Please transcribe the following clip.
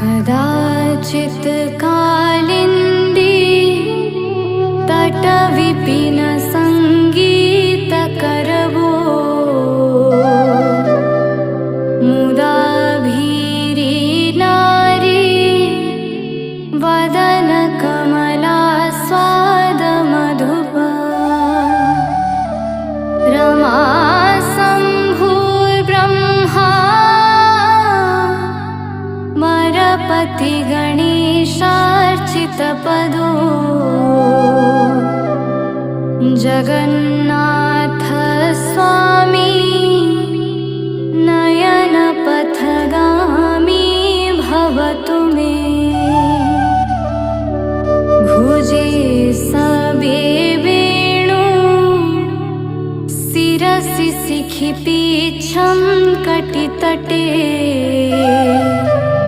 कदाचित् कालिन्दी तटविपिन संगीतकरवो मुदा भीरी नारी वदन कमला स्वाद मधुपा रमा शम्भुर्ब्रह्मा मरपति गणेशार्चितपदो जगन्नाथ स्वामी नयनपथगामी भवतु मे भुजे सबे वेणु शिरसि शिखि पीच्छं कटितटे